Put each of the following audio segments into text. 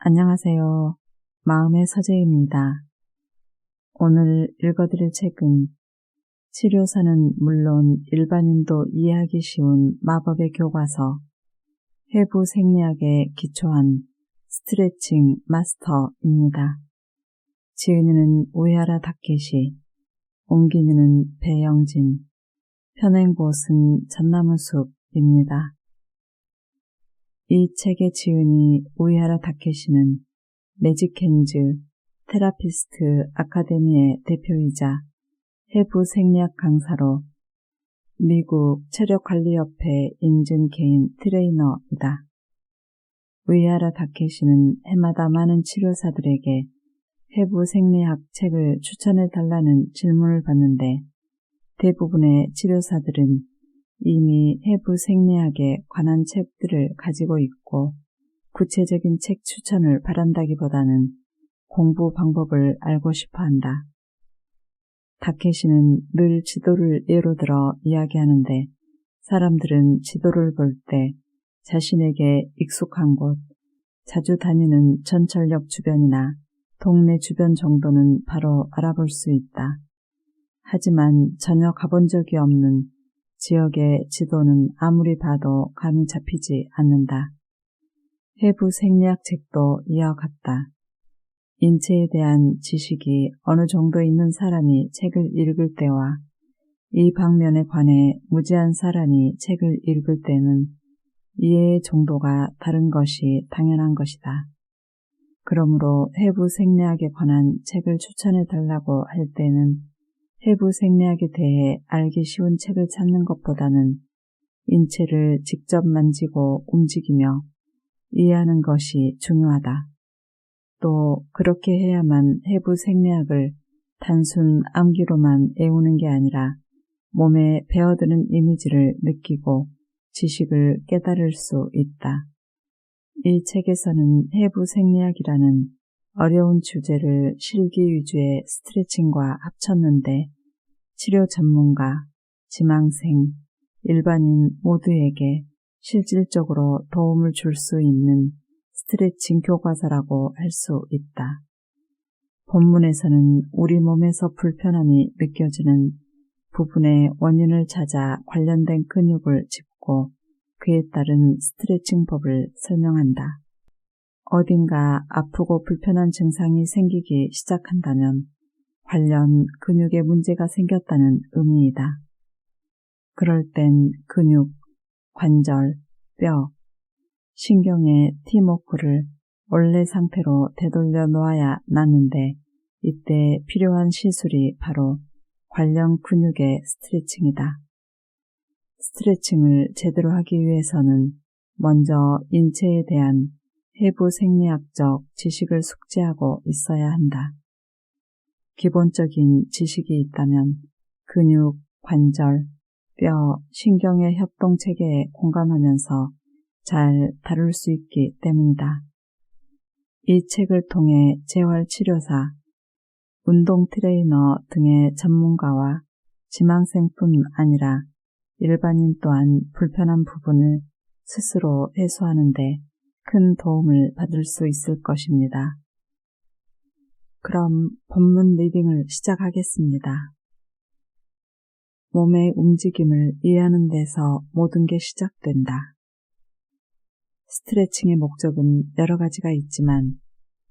안녕하세요. 마음의 서재입니다. 오늘 읽어드릴 책은 치료사는 물론 일반인도 이해하기 쉬운 마법의 교과서 해부 생리학에 기초한 스트레칭 마스터입니다. 지은이는 우에하라 타케시, 옮기니는 배영진, 편행봇은 전나무숲입니다. 이 책의 지은이 우에하라 타케시는 매직핸즈 테라피스트 아카데미의 대표이자 해부 생리학 강사로 미국 체력관리협회 인증 개인 트레이너이다. 우에하라 타케시는 해마다 많은 치료사들에게 해부 생리학 책을 추천해달라는 질문을 받는데 대부분의 치료사들은 이미 해부 생리학에 관한 책들을 가지고 있고 구체적인 책 추천을 바란다기보다는 공부 방법을 알고 싶어한다. 타케시는 늘 지도를 예로 들어 이야기하는데 사람들은 지도를 볼 때 자신에게 익숙한 곳, 자주 다니는 전철역 주변이나 동네 주변 정도는 바로 알아볼 수 있다. 하지만 전혀 가본 적이 없는 지역의 지도는 아무리 봐도 감이 잡히지 않는다. 해부 생리학 책도 이와 같다. 인체에 대한 지식이 어느 정도 있는 사람이 책을 읽을 때와 이 방면에 관해 무지한 사람이 책을 읽을 때는 이해의 정도가 다른 것이 당연한 것이다. 그러므로 해부 생리학에 관한 책을 추천해 달라고 할 때는 해부 생리학에 대해 알기 쉬운 책을 찾는 것보다는 인체를 직접 만지고 움직이며 이해하는 것이 중요하다. 또 그렇게 해야만 해부 생리학을 단순 암기로만 외우는 게 아니라 몸에 배어드는 이미지를 느끼고 지식을 깨달을 수 있다. 이 책에서는 해부 생리학이라는 어려운 주제를 실기 위주의 스트레칭과 합쳤는데 치료 전문가, 지망생, 일반인 모두에게 실질적으로 도움을 줄 수 있는 스트레칭 교과서라고 할 수 있다. 본문에서는 우리 몸에서 불편함이 느껴지는 부분의 원인을 찾아 관련된 근육을 짚고 그에 따른 스트레칭법을 설명한다. 어딘가 아프고 불편한 증상이 생기기 시작한다면 관련 근육에 문제가 생겼다는 의미이다. 그럴 땐 근육, 관절, 뼈, 신경의 팀워크를 원래 상태로 되돌려 놓아야 나는데 이때 필요한 시술이 바로 관련 근육의 스트레칭이다. 스트레칭을 제대로 하기 위해서는 먼저 인체에 대한 해부 생리학적 지식을 숙지하고 있어야 한다. 기본적인 지식이 있다면 근육, 관절, 뼈, 신경의 협동체계에 공감하면서 잘 다룰 수 있기 때문이다. 이 책을 통해 재활치료사, 운동 트레이너 등의 전문가와 지망생뿐 아니라 일반인 또한 불편한 부분을 스스로 해소하는 데 큰 도움을 받을 수 있을 것입니다. 그럼 본문 리딩을 시작하겠습니다. 몸의 움직임을 이해하는 데서 모든 게 시작된다. 스트레칭의 목적은 여러 가지가 있지만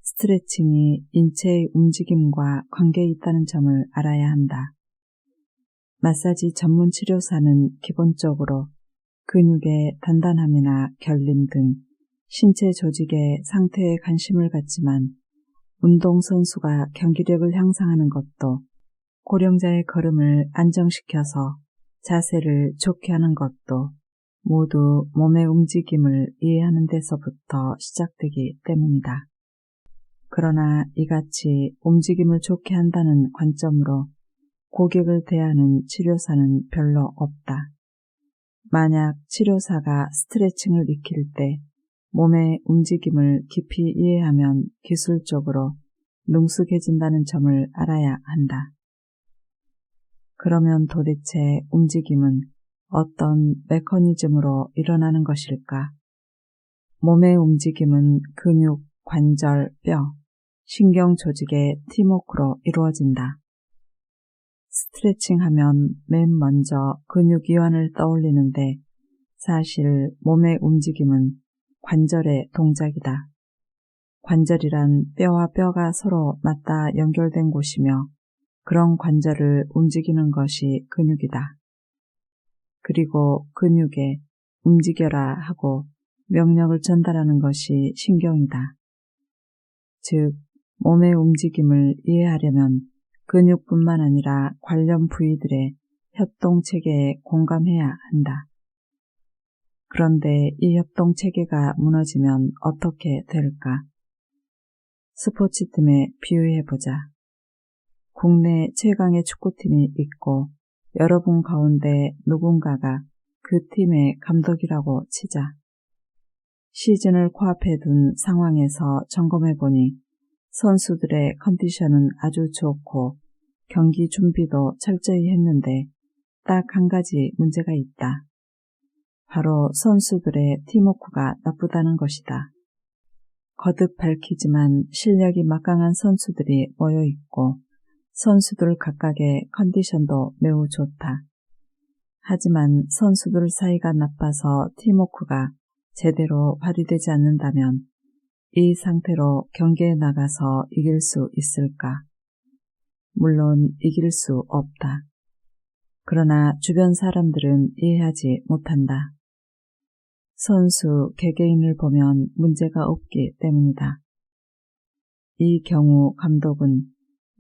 스트레칭이 인체의 움직임과 관계에 있다는 점을 알아야 한다. 마사지 전문 치료사는 기본적으로 근육의 단단함이나 결림 등 신체 조직의 상태에 관심을 갖지만 운동선수가 경기력을 향상하는 것도 고령자의 걸음을 안정시켜서 자세를 좋게 하는 것도 모두 몸의 움직임을 이해하는 데서부터 시작되기 때문이다. 그러나 이같이 움직임을 좋게 한다는 관점으로 고객을 대하는 치료사는 별로 없다. 만약 치료사가 스트레칭을 익힐 때 몸의 움직임을 깊이 이해하면 기술적으로 능숙해진다는 점을 알아야 한다. 그러면 도대체 움직임은 어떤 메커니즘으로 일어나는 것일까? 몸의 움직임은 근육, 관절, 뼈, 신경 조직의 팀워크로 이루어진다. 스트레칭 하면 맨 먼저 근육 이완을 떠올리는데 사실 몸의 움직임은 관절의 동작이다. 관절이란 뼈와 뼈가 서로 맞닿아 연결된 곳이며 그런 관절을 움직이는 것이 근육이다. 그리고 근육에 움직여라 하고 명령을 전달하는 것이 신경이다. 즉, 몸의 움직임을 이해하려면 근육뿐만 아니라 관련 부위들의 협동체계에 공감해야 한다. 그런데 이 협동체계가 무너지면 어떻게 될까? 스포츠팀에 비유해보자. 국내 최강의 축구팀이 있고 여러분 가운데 누군가가 그 팀의 감독이라고 치자. 시즌을 코앞에 둔 상황에서 점검해보니 선수들의 컨디션은 아주 좋고 경기 준비도 철저히 했는데 딱 한 가지 문제가 있다. 바로 선수들의 팀워크가 나쁘다는 것이다. 거듭 밝히지만 실력이 막강한 선수들이 모여있고 선수들 각각의 컨디션도 매우 좋다. 하지만 선수들 사이가 나빠서 팀워크가 제대로 발휘되지 않는다면 이 상태로 경기에 나가서 이길 수 있을까? 물론 이길 수 없다. 그러나 주변 사람들은 이해하지 못한다. 선수 개개인을 보면 문제가 없기 때문이다. 이 경우 감독은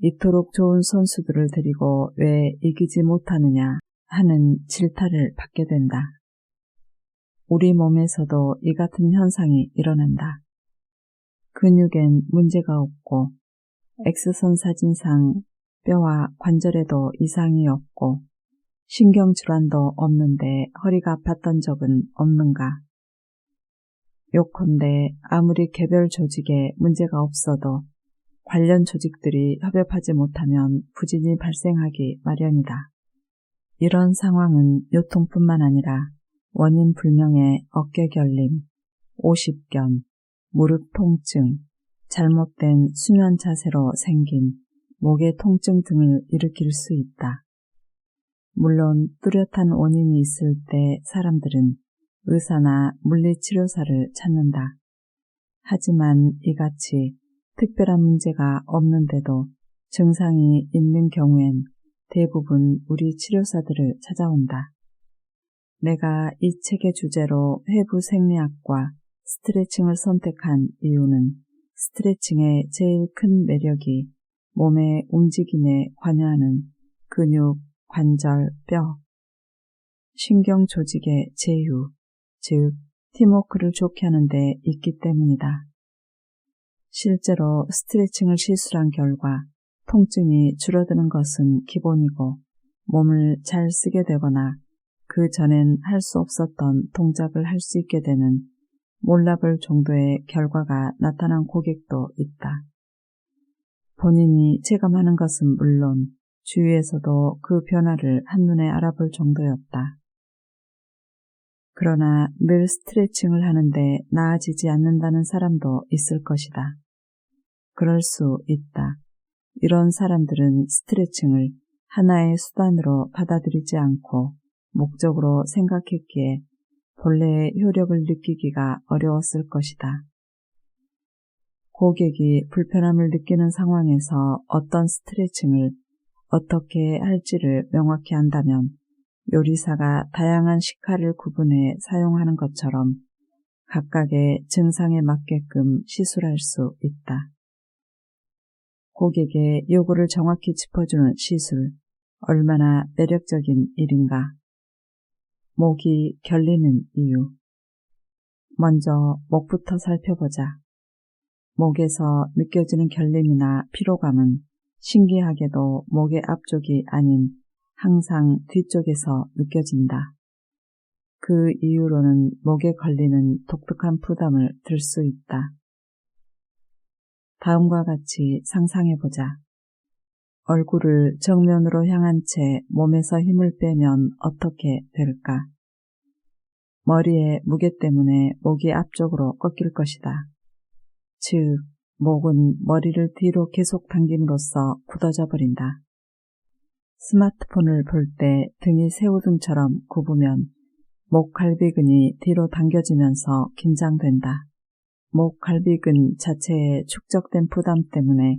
이토록 좋은 선수들을 데리고 왜 이기지 못하느냐 하는 질타를 받게 된다. 우리 몸에서도 이 같은 현상이 일어난다. 근육엔 문제가 없고 X선 사진상 뼈와 관절에도 이상이 없고 신경질환도 없는데 허리가 아팠던 적은 없는가? 요컨대 아무리 개별 조직에 문제가 없어도 관련 조직들이 협업하지 못하면 부진이 발생하기 마련이다. 이런 상황은 요통뿐만 아니라 원인 불명의 어깨 결림, 오십견, 무릎 통증, 잘못된 수면 자세로 생긴 목의 통증 등을 일으킬 수 있다. 물론 뚜렷한 원인이 있을 때 사람들은 의사나 물리치료사를 찾는다. 하지만 이같이 특별한 문제가 없는데도 증상이 있는 경우엔 대부분 우리 치료사들을 찾아온다. 내가 이 책의 주제로 회부 생리학과 스트레칭을 선택한 이유는 스트레칭의 제일 큰 매력이 몸의 움직임에 관여하는 근육, 관절, 뼈, 신경 조직의 제휴, 즉 팀워크를 좋게 하는 데 있기 때문이다. 실제로 스트레칭을 실수한 결과 통증이 줄어드는 것은 기본이고 몸을 잘 쓰게 되거나 그 전엔 할 수 없었던 동작을 할 수 있게 되는 몰라볼 정도의 결과가 나타난 고객도 있다. 본인이 체감하는 것은 물론 주위에서도 그 변화를 한눈에 알아볼 정도였다. 그러나 늘 스트레칭을 하는데 나아지지 않는다는 사람도 있을 것이다. 그럴 수 있다. 이런 사람들은 스트레칭을 하나의 수단으로 받아들이지 않고 목적으로 생각했기에 본래의 효력을 느끼기가 어려웠을 것이다. 고객이 불편함을 느끼는 상황에서 어떤 스트레칭을 어떻게 할지를 명확히 한다면 요리사가 다양한 식칼을 구분해 사용하는 것처럼 각각의 증상에 맞게끔 시술할 수 있다. 고객의 요구를 정확히 짚어주는 시술, 얼마나 매력적인 일인가. 목이 결리는 이유. 먼저 목부터 살펴보자. 목에서 느껴지는 결림이나 피로감은 신기하게도 목의 앞쪽이 아닌 항상 뒤쪽에서 느껴진다. 그 이유로는 목에 걸리는 독특한 부담을 들 수 있다. 다음과 같이 상상해보자. 얼굴을 정면으로 향한 채 몸에서 힘을 빼면 어떻게 될까? 머리의 무게 때문에 목이 앞쪽으로 꺾일 것이다. 즉 목은 머리를 뒤로 계속 당김으로써 굳어져 버린다. 스마트폰을 볼 때 등이 새우등처럼 굽으면 목 갈비근이 뒤로 당겨지면서 긴장된다. 목 갈비근 자체에 축적된 부담 때문에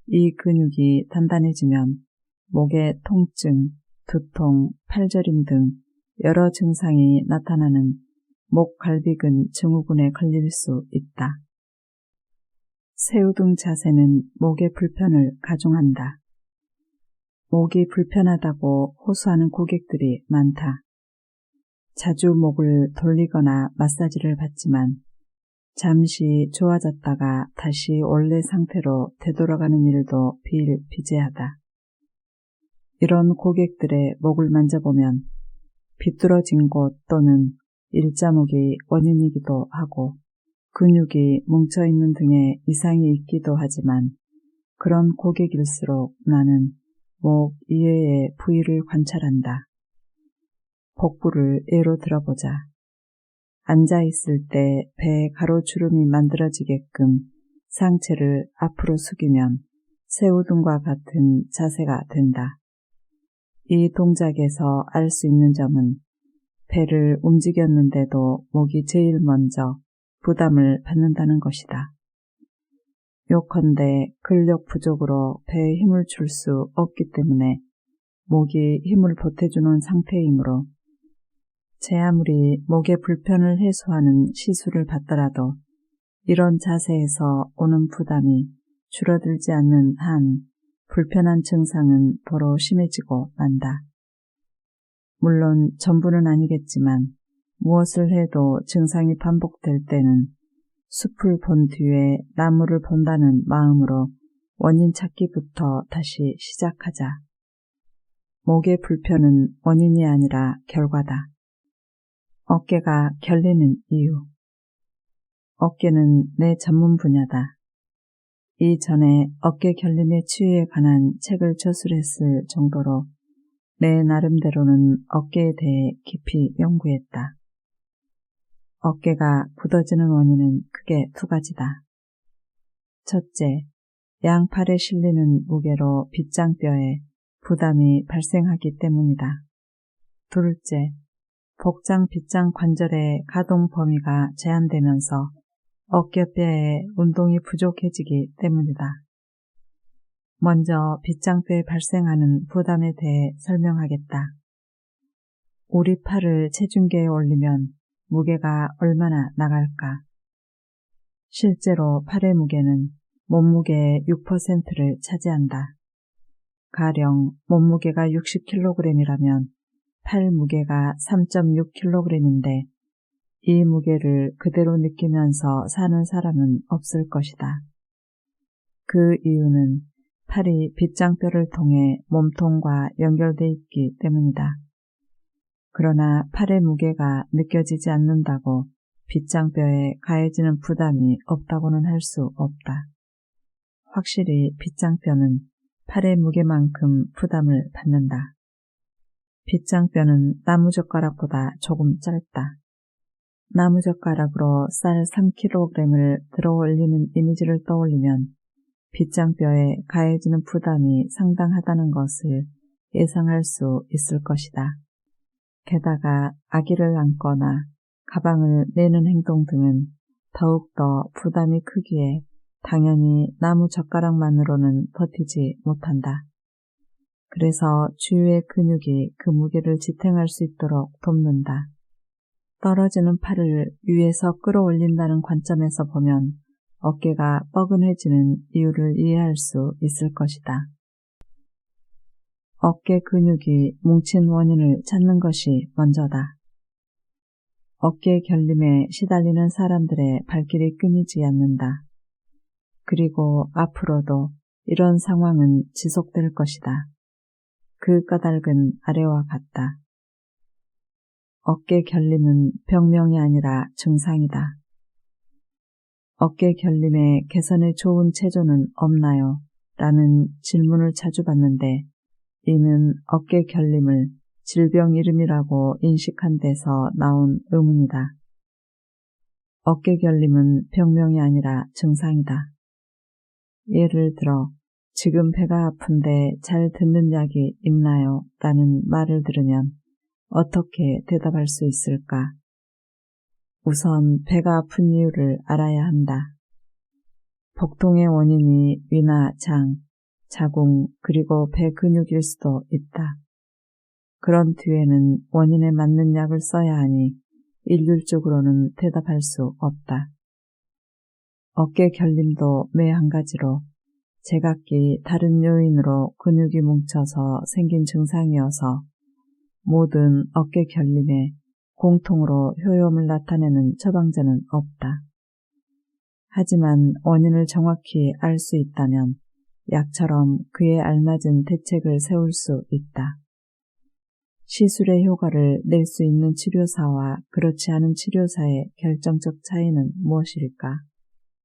이 근육이 단단해지면 목의 통증, 두통, 팔저림 등 여러 증상이 나타나는 목 갈비근 증후군에 걸릴 수 있다. 새우등 자세는 목의 불편을 가중한다. 목이 불편하다고 호소하는 고객들이 많다. 자주 목을 돌리거나 마사지를 받지만 잠시 좋아졌다가 다시 원래 상태로 되돌아가는 일도 비일비재하다. 이런 고객들의 목을 만져보면 비뚤어진 곳 또는 일자목이 원인이기도 하고 근육이 뭉쳐있는 등의 이상이 있기도 하지만 그런 고객일수록 나는 목 이외의 부위를 관찰한다. 복부를 예로 들어보자. 앉아있을 때 배 가로주름이 만들어지게끔 상체를 앞으로 숙이면 새우등과 같은 자세가 된다. 이 동작에서 알 수 있는 점은 배를 움직였는데도 목이 제일 먼저 부담을 받는다는 것이다. 요컨대 근력 부족으로 배에 힘을 줄 수 없기 때문에 목이 힘을 보태주는 상태이므로 제 아무리 목의 불편을 해소하는 시술을 받더라도 이런 자세에서 오는 부담이 줄어들지 않는 한 불편한 증상은 도로 심해지고 만다. 물론 전부는 아니겠지만 무엇을 해도 증상이 반복될 때는 숲을 본 뒤에 나무를 본다는 마음으로 원인 찾기부터 다시 시작하자. 목의 불편은 원인이 아니라 결과다. 어깨가 결리는 이유. 어깨는 내 전문 분야다. 이전에 어깨 결림의 치유에 관한 책을 저술했을 정도로 내 나름대로는 어깨에 대해 깊이 연구했다. 어깨가 굳어지는 원인은 크게 두 가지다. 첫째, 양팔에 실리는 무게로 빗장뼈에 부담이 발생하기 때문이다. 둘째, 복장 빗장 관절의 가동 범위가 제한되면서 어깨뼈의 운동이 부족해지기 때문이다. 먼저 빗장뼈에 발생하는 부담에 대해 설명하겠다. 우리 팔을 체중계에 올리면 무게가 얼마나 나갈까? 실제로 팔의 무게는 몸무게의 6%를 차지한다. 가령 몸무게가 60kg이라면 팔 무게가 3.6kg인데 이 무게를 그대로 느끼면서 사는 사람은 없을 것이다. 그 이유는 팔이 빗장뼈를 통해 몸통과 연결돼 있기 때문이다. 그러나 팔의 무게가 느껴지지 않는다고 빗장뼈에 가해지는 부담이 없다고는 할 수 없다. 확실히 빗장뼈는 팔의 무게만큼 부담을 받는다. 빗장뼈는 나무젓가락보다 조금 짧다. 나무젓가락으로 쌀 3kg을 들어 올리는 이미지를 떠올리면 빗장뼈에 가해지는 부담이 상당하다는 것을 예상할 수 있을 것이다. 게다가 아기를 안거나 가방을 내는 행동 등은 더욱더 부담이 크기에 당연히 나무젓가락만으로는 버티지 못한다. 그래서 주위의 근육이 그 무게를 지탱할 수 있도록 돕는다. 떨어지는 팔을 위에서 끌어올린다는 관점에서 보면 어깨가 뻐근해지는 이유를 이해할 수 있을 것이다. 어깨 근육이 뭉친 원인을 찾는 것이 먼저다. 어깨 결림에 시달리는 사람들의 발길이 끊이지 않는다. 그리고 앞으로도 이런 상황은 지속될 것이다. 그 까닭은 아래와 같다. 어깨 결림은 병명이 아니라 증상이다. 어깨 결림의 개선에 좋은 체조는 없나요? 라는 질문을 자주 받는데 이는 어깨 결림을 질병 이름이라고 인식한 데서 나온 의문이다. 어깨 결림은 병명이 아니라 증상이다. 예를 들어 지금 배가 아픈데 잘 듣는 약이 있나요? 라는 말을 들으면 어떻게 대답할 수 있을까? 우선 배가 아픈 이유를 알아야 한다. 복통의 원인이 위나 장, 자궁 그리고 배 근육일 수도 있다. 그런 뒤에는 원인에 맞는 약을 써야 하니 일률적으로는 대답할 수 없다. 어깨 결림도 매 한 가지로 제각기 다른 요인으로 근육이 뭉쳐서 생긴 증상이어서 모든 어깨 결림에 공통으로 효용을 나타내는 처방전은 없다. 하지만 원인을 정확히 알 수 있다면 약처럼 그에 알맞은 대책을 세울 수 있다. 시술의 효과를 낼 수 있는 치료사와 그렇지 않은 치료사의 결정적 차이는 무엇일까?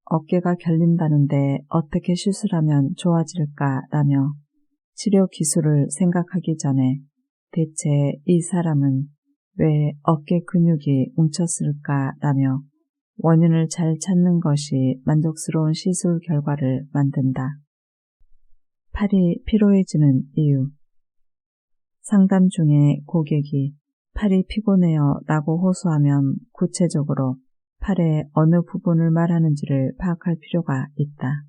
어깨가 결린다는데 어떻게 시술하면 좋아질까라며 치료 기술을 생각하기 전에 대체 이 사람은 왜 어깨 근육이 뭉쳤을까라며 원인을 잘 찾는 것이 만족스러운 시술 결과를 만든다. 팔이 피로해지는 이유. 상담 중에 고객이 팔이 피곤해요 라고 호소하면 구체적으로 팔의 어느 부분을 말하는지를 파악할 필요가 있다.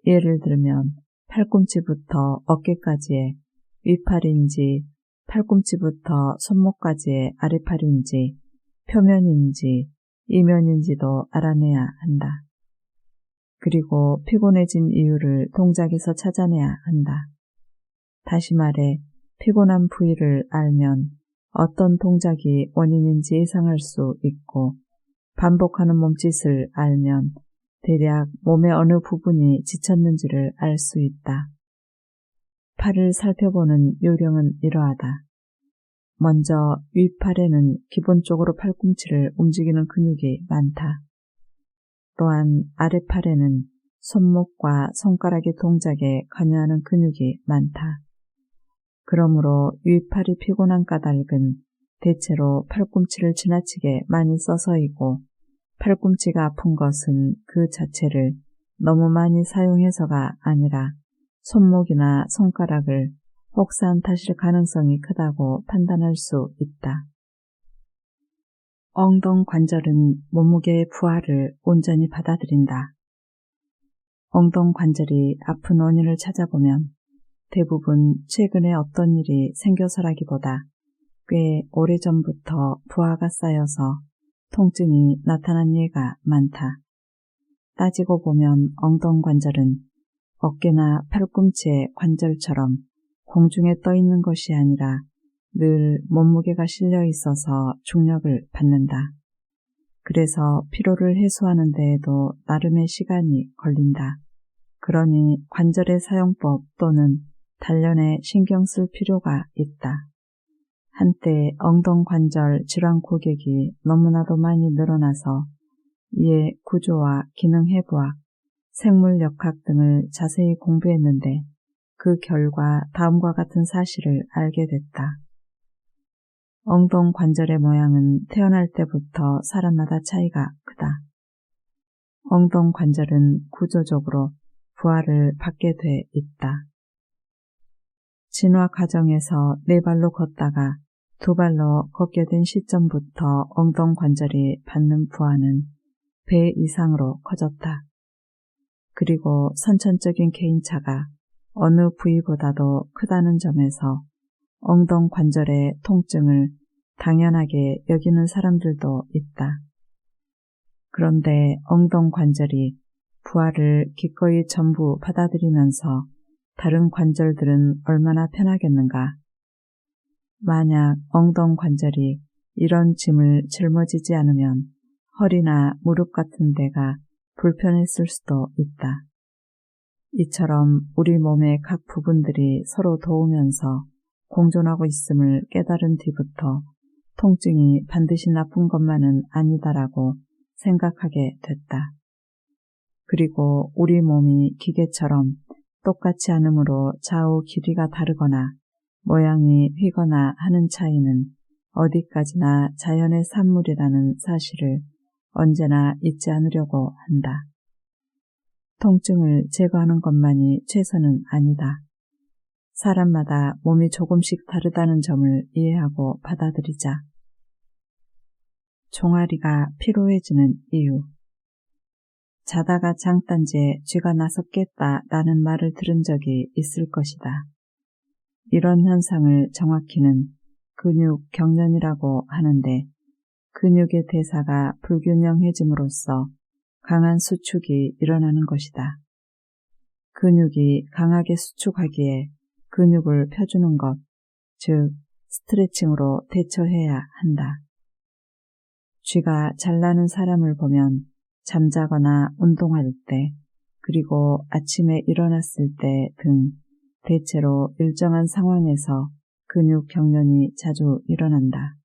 예를 들면 팔꿈치부터 어깨까지의 윗팔인지 팔꿈치부터 손목까지의 아랫팔인지 표면인지 이면인지도 알아내야 한다. 그리고 피곤해진 이유를 동작에서 찾아내야 한다. 다시 말해 피곤한 부위를 알면 어떤 동작이 원인인지 예상할 수 있고 반복하는 몸짓을 알면 대략 몸의 어느 부분이 지쳤는지를 알 수 있다. 팔을 살펴보는 요령은 이러하다. 먼저 윗팔에는 기본적으로 팔꿈치를 움직이는 근육이 많다. 또한 아랫팔에는 손목과 손가락의 동작에 관여하는 근육이 많다. 그러므로 윗팔이 피곤한 까닭은 대체로 팔꿈치를 지나치게 많이 써서이고 팔꿈치가 아픈 것은 그 자체를 너무 많이 사용해서가 아니라 손목이나 손가락을 혹사한 탓일 가능성이 크다고 판단할 수 있다. 엉덩관절은 몸무게의 부하를 온전히 받아들인다. 엉덩관절이 아픈 원인을 찾아보면 대부분 최근에 어떤 일이 생겨서라기보다 꽤 오래전부터 부하가 쌓여서 통증이 나타난 예가 많다. 따지고 보면 엉덩관절은 어깨나 팔꿈치의 관절처럼 공중에 떠 있는 것이 아니라 늘 몸무게가 실려 있어서 중력을 받는다. 그래서 피로를 해소하는 데에도 나름의 시간이 걸린다. 그러니 관절의 사용법 또는 단련에 신경 쓸 필요가 있다. 한때 엉덩관절 질환 고객이 너무나도 많이 늘어나서 이에 구조와 기능 해부학, 생물역학 등을 자세히 공부했는데 그 결과 다음과 같은 사실을 알게 됐다. 엉덩관절의 모양은 태어날 때부터 사람마다 차이가 크다. 엉덩관절은 구조적으로 부하를 받게 돼 있다. 진화 과정에서 네 발로 걷다가 두 발로 걷게 된 시점부터 엉덩관절이 받는 부하는 배 이상으로 커졌다. 그리고 선천적인 개인차가 어느 부위보다도 크다는 점에서 엉덩관절의 통증을 당연하게 여기는 사람들도 있다. 그런데 엉덩관절이 부하를 기꺼이 전부 받아들이면서 다른 관절들은 얼마나 편하겠는가? 만약 엉덩관절이 이런 짐을 짊어지지 않으면 허리나 무릎 같은 데가 불편했을 수도 있다. 이처럼 우리 몸의 각 부분들이 서로 도우면서 공존하고 있음을 깨달은 뒤부터 통증이 반드시 나쁜 것만은 아니다라고 생각하게 됐다. 그리고 우리 몸이 기계처럼 똑같지 않으므로 좌우 길이가 다르거나 모양이 휘거나 하는 차이는 어디까지나 자연의 산물이라는 사실을 언제나 잊지 않으려고 한다. 통증을 제거하는 것만이 최선은 아니다. 사람마다 몸이 조금씩 다르다는 점을 이해하고 받아들이자. 종아리가 피로해지는 이유. 자다가 장단지에 쥐가 나서 깼다라는 말을 들은 적이 있을 것이다. 이런 현상을 정확히는 근육 경련이라고 하는데 근육의 대사가 불균형해짐으로써 강한 수축이 일어나는 것이다. 근육이 강하게 수축하기에 근육을 펴주는 것, 즉 스트레칭으로 대처해야 한다. 쥐가 잘 나는 사람을 보면 잠자거나 운동할 때, 그리고 아침에 일어났을 때 등 대체로 일정한 상황에서 근육 경련이 자주 일어난다.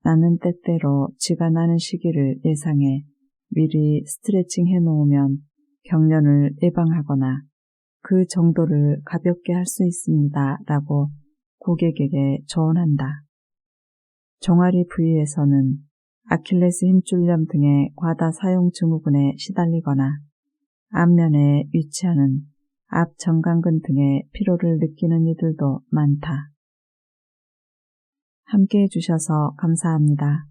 나는 때때로 쥐가 나는 시기를 예상해 미리 스트레칭 해놓으면 경련을 예방하거나 그 정도를 가볍게 할 수 있습니다 라고 고객에게 조언한다. 종아리 부위에서는 아킬레스 힘줄염 등의 과다 사용 증후군에 시달리거나 앞면에 위치하는 앞 정강근 등의 피로를 느끼는 이들도 많다. 함께해 주셔서 감사합니다.